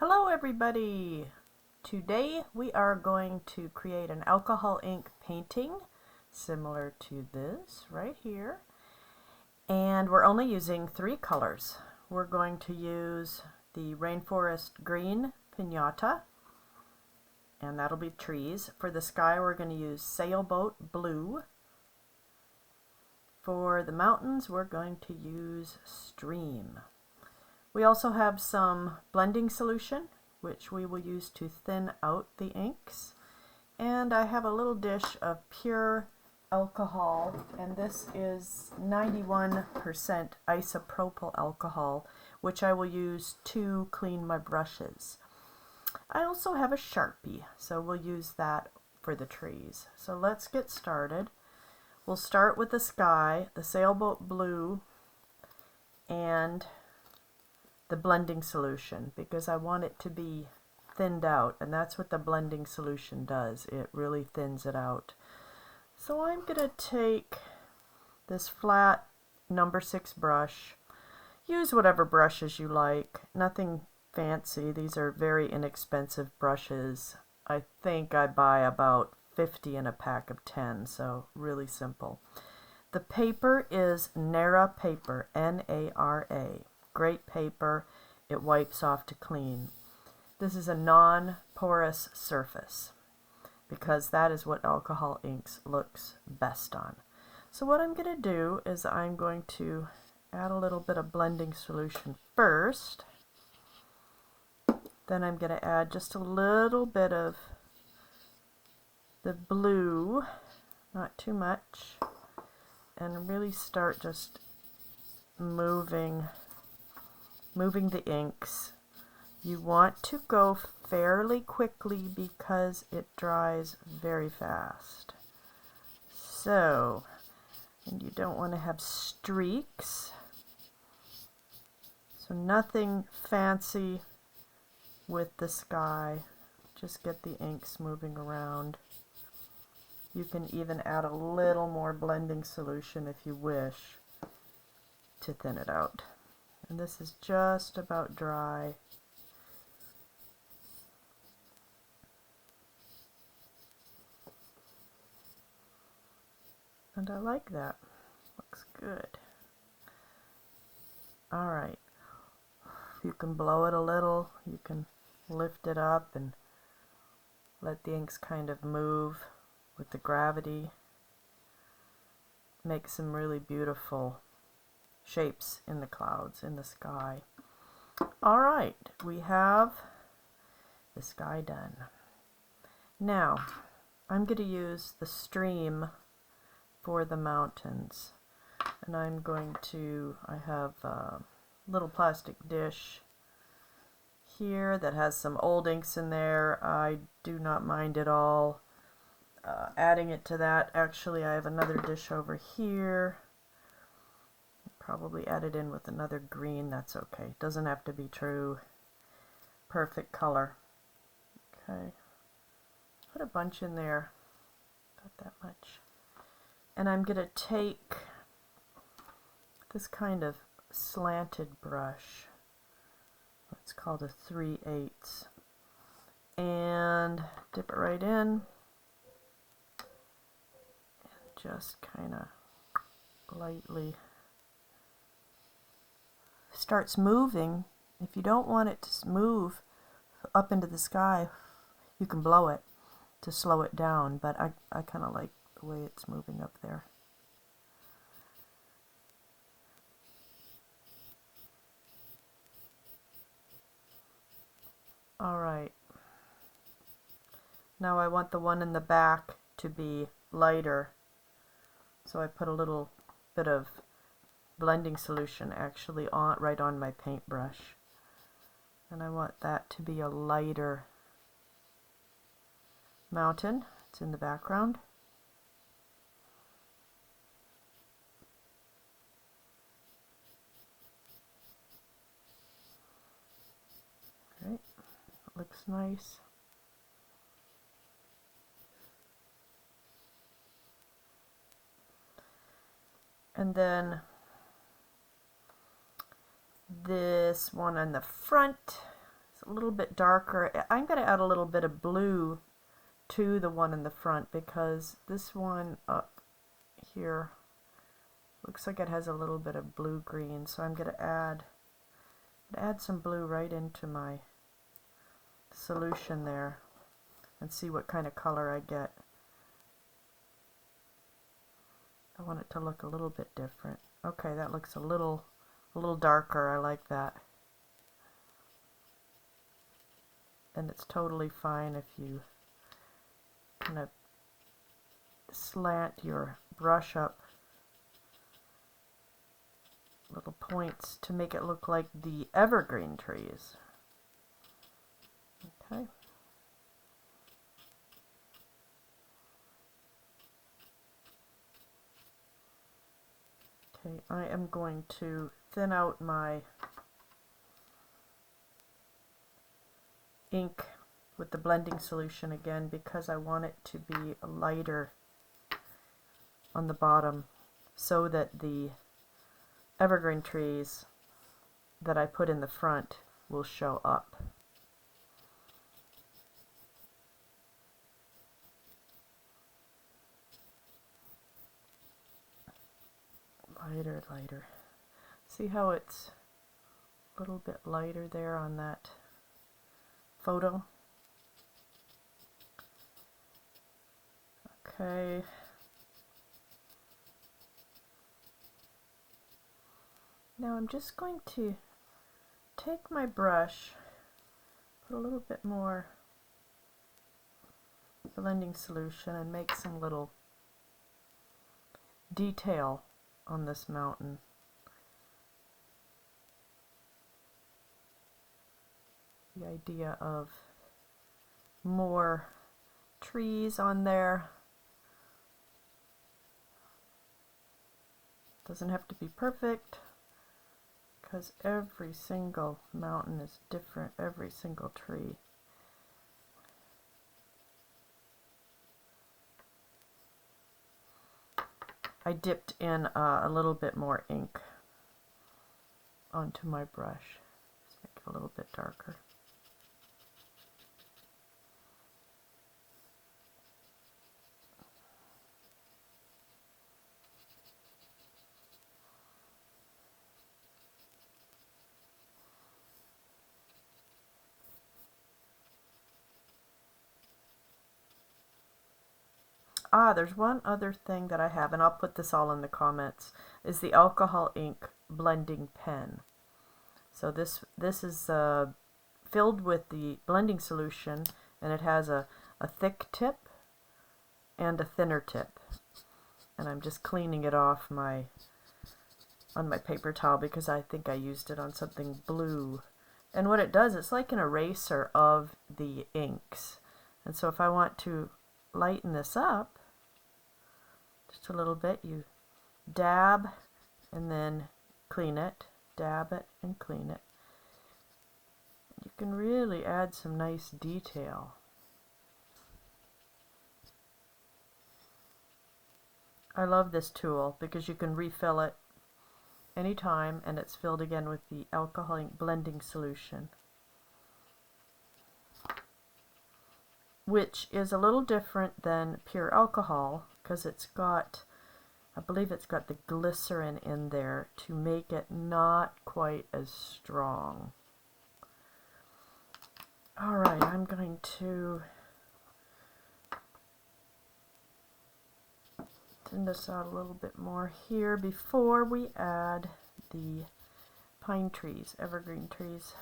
Hello everybody! Today we are going to create an alcohol ink painting similar to this right here, and we're only using 3 colors. We're going to use the Rainforest Green Pinata, and that'll be trees. For the sky we're going to use Sailboat Blue. For the mountains we're going to use Stream. We also have some blending solution, which we will use to thin out the inks. And I have a little dish of pure alcohol, and this is 91% isopropyl alcohol, which I will use to clean my brushes. I also have a Sharpie, so we'll use that for the trees. So let's get started. We'll start with the sky, the Sailboat Blue, and the blending solution, because I want it to be thinned out, and that's what the blending solution does. It really thins it out. So I'm going to take this flat number 6 brush. Use whatever brushes you like. Nothing fancy. These are very inexpensive brushes. I think I buy about 50 in a pack of 10, so really simple. The paper is Nara paper, N-A-R-A. Great paper. It wipes off to clean. This is a non-porous surface because that is what alcohol inks looks best on. So what I'm going to do is I'm going to add a little bit of blending solution first. Then I'm going to add just a little bit of the blue, not too much, and really start just moving the inks. You want to go fairly quickly because it dries very fast. So, and you don't want to have streaks. So nothing fancy with the sky. Just get the inks moving around. You can even add a little more blending solution if you wish to thin it out. And this is just about dry. And I like that. Looks good. Alright. You can blow it a little. You can lift it up and let the inks kind of move with the gravity. Make some really beautiful shapes in the clouds, in the sky. Alright, we have the sky done. Now, I'm going to use the stream for the mountains. And I'm going to, I have a little plastic dish here that has some old inks in there. I do not mind at all adding it to that. Actually, I have another dish over here. Probably add it in with another green. That's okay. Doesn't have to be true perfect color. Okay. Put a bunch in there. Not that much. And I'm going to take this kind of slanted brush. It's called a 3/8, and dip it right in and just kind of lightly starts moving. If you don't want it to move up into the sky, you can blow it to slow it down, but I kind of like the way it's moving up there. Alright, now I want the one in the back to be lighter, so I put a little bit of blending solution actually right on my paintbrush, and I want that to be a lighter mountain. It's in the background. Okay, it looks nice. And then this one on the front is It's a little bit darker. I'm going to add a little bit of blue to the one in the front because this one up here looks like it has a little bit of blue-green, so I'm going to add some blue right into my solution there and see what kind of color I get. I want it to look a little bit different. Okay, that looks a little darker. I like that. And it's totally fine if you kind of slant your brush up little points to make it look like the evergreen trees. Okay. Okay, I am going to thin out my ink with the blending solution again because I want it to be lighter on the bottom so that the evergreen trees that I put in the front will show up. Lighter, lighter. See how it's a little bit lighter there on that photo? Okay. Now I'm just going to take my brush, put a little bit more blending solution and make some little detail on this mountain. The idea of more trees on there. Doesn't have to be perfect because every single mountain is different, every single tree. I dipped in a little bit more ink onto my brush. Let's make it a little bit darker. There's one other thing that I have, and I'll put this all in the comments, is the alcohol ink blending pen. So this is filled with the blending solution, and it has a thick tip and a thinner tip. And I'm just cleaning it off on my paper towel because I think I used it on something blue. And what it does, it's like an eraser of the inks. And so if I want to lighten this up just a little bit, you dab and then clean it, dab it and clean it. You can really add some nice detail. I love this tool because you can refill it anytime and it's filled again with the alcohol ink blending solution, which is a little different than pure alcohol because it's got, I believe it's got the glycerin in there to make it not quite as strong. Alright, I'm going to thin this out a little bit more here before we add the pine trees, evergreen trees.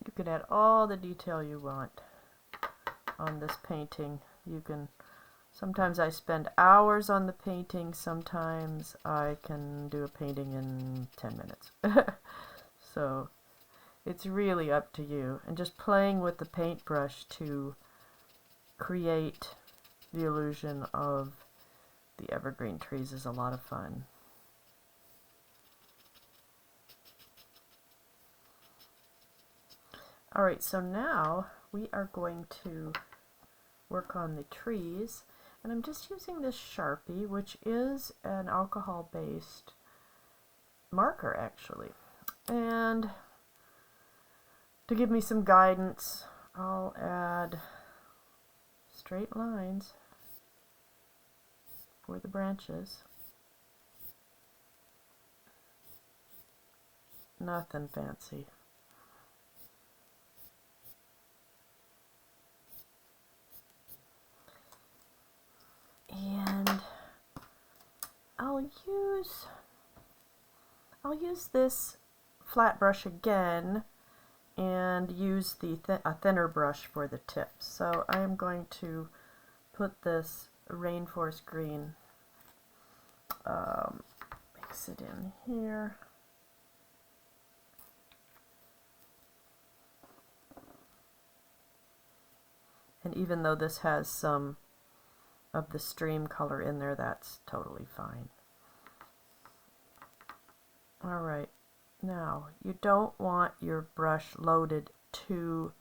You can add all the detail you want on this painting. You can, sometimes I spend hours on the painting, sometimes I can do a painting in 10 minutes. So it's really up to you. And just playing with the paintbrush to create the illusion of the evergreen trees is a lot of fun. Alright, so now we are going to work on the trees, and I'm just using this Sharpie, which is an alcohol-based marker actually. And to give me some guidance, I'll add straight lines for the branches. Nothing fancy. And I'll use this flat brush again and use a thinner brush for the tips. So I am going to put this Rainforest Green, mix it in here. And even though this has some of the stream color in there, that's totally fine. Alright, now you don't want your brush loaded too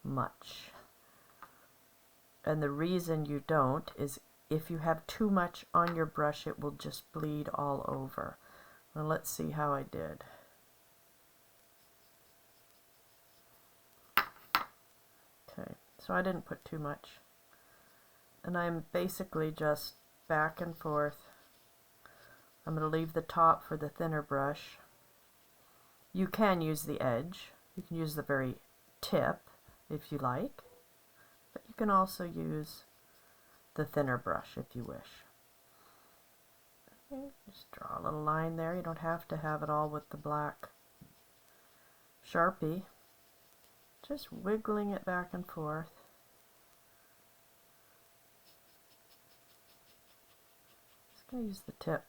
much. And the reason you don't is if you have too much on your brush, it will just bleed all over. Well, let's see how I did. Okay, so I didn't put too much. And I'm basically just back and forth. I'm going to leave the top for the thinner brush. You can use the edge. You can use the very tip if you like. But you can also use the thinner brush if you wish. Okay, just draw a little line there. You don't have to have it all with the black Sharpie. Just wiggling it back and forth. Just going to use the tip.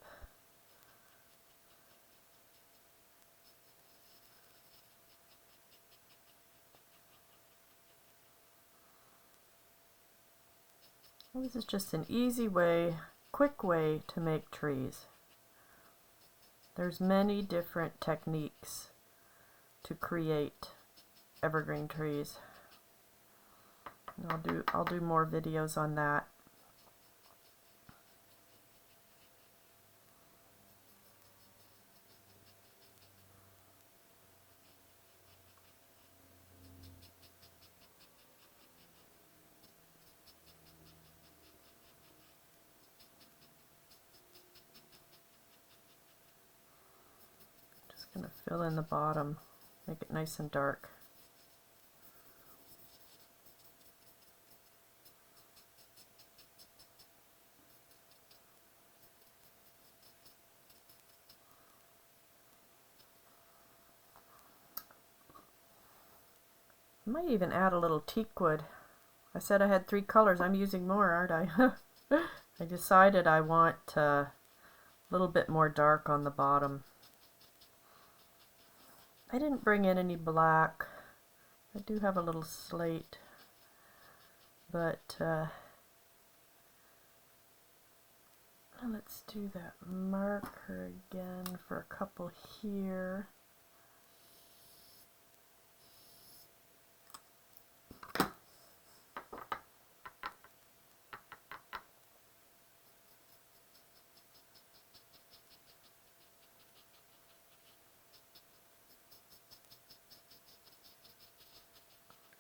Well, this is just an easy way, quick way to make trees. There's many different techniques to create evergreen trees. And I'll do more videos on that. Going to fill in the bottom, make it nice and dark. I might even add a little teakwood. I said I had 3 colors. I'm using more, aren't I? I decided I want a little bit more dark on the bottom. I didn't bring in any black. I do have a little slate, but let's do that marker again for a couple here.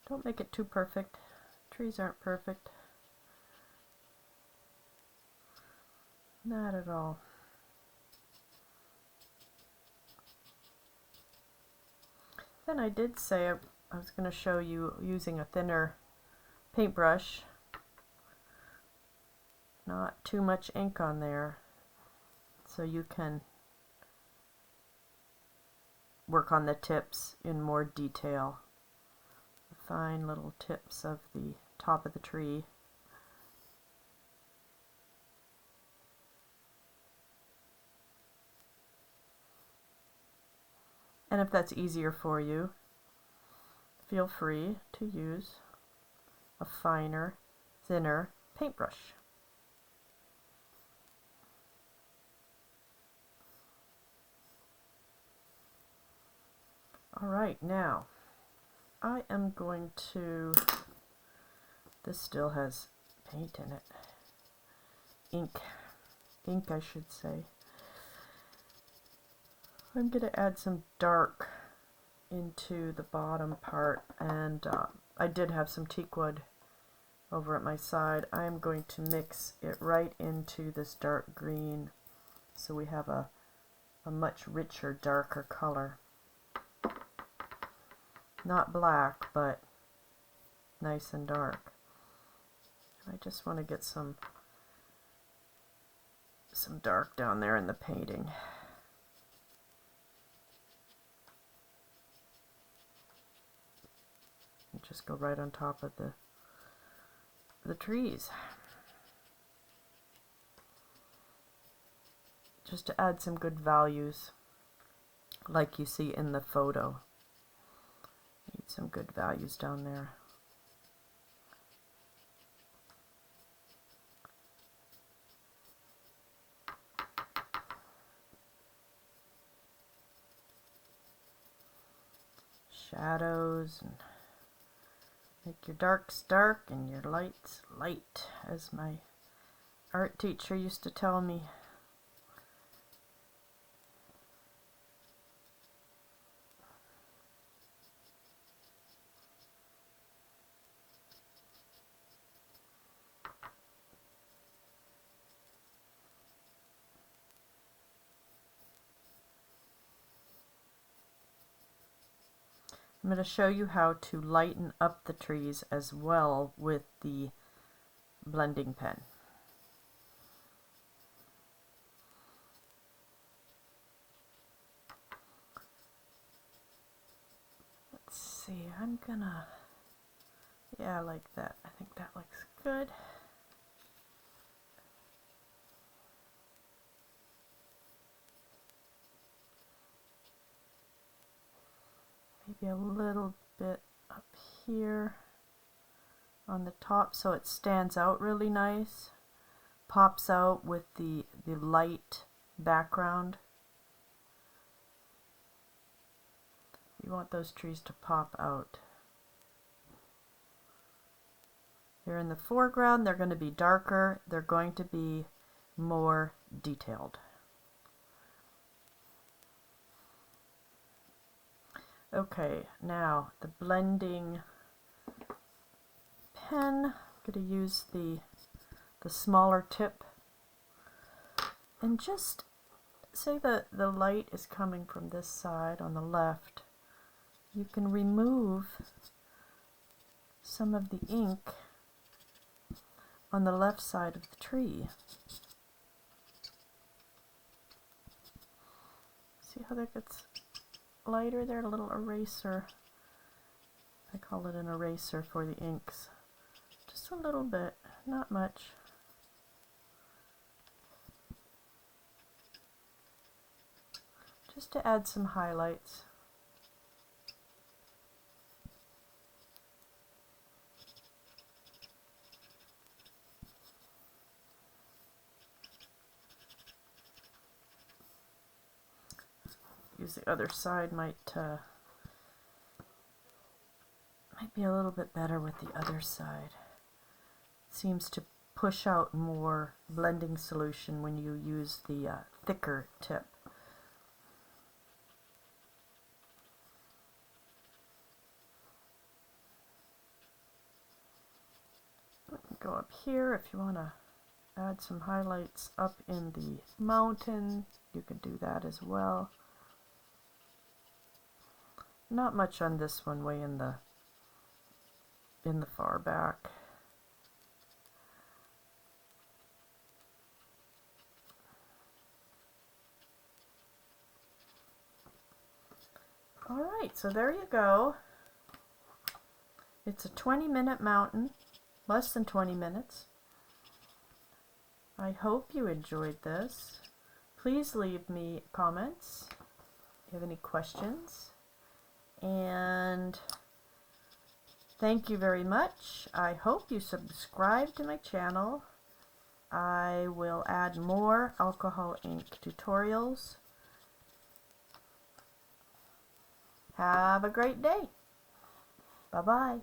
Don't make it too perfect. Trees aren't perfect. Not at all. Then I did say I was going to show you using a thinner paintbrush. Not too much ink on there, so you can work on the tips in more detail. Fine little tips of the top of the tree. And if that's easier for you, feel free to use a finer, thinner paintbrush. Alright, now I am going to, this still has paint in it, ink I should say. I'm going to add some dark into the bottom part, and I did have some teakwood over at my side. I am going to mix it right into this dark green so we have a much richer, darker color. Not black, but nice and dark. I just want to get some dark down there in the painting. And just go right on top of the trees. Just to add some good values like you see in the photo. Need some good values down there. Shadows, and make your darks dark and your lights light, as my art teacher used to tell me. I'm going to show you how to lighten up the trees as well with the blending pen. Let's see, I'm gonna, yeah, like that. I think that looks good. Maybe a little bit up here on the top so it stands out really nice, pops out with the light background. You want those trees to pop out. They're in the foreground, they're going to be darker, they're going to be more detailed. Okay, now the blending pen. I'm going to use the smaller tip, and just say that the light is coming from this side on the left. You can remove some of the ink on the left side of the tree. See how that gets lighter there? A little eraser. I call it an eraser for the inks. Just a little bit, not much. Just to add some highlights. Use the other side, might be a little bit better with the other side. It seems to push out more blending solution when you use the thicker tip. Go up here if you want to add some highlights up in the mountain. You can do that as well. Not much on this one, way in the far back. All right, so there you go. It's a 20-minute mountain, less than 20 minutes. I hope you enjoyed this. Please leave me comments if you have any questions. And thank you very much. I hope you subscribe to my channel. I will add more alcohol ink tutorials. Have a great day. Bye-bye.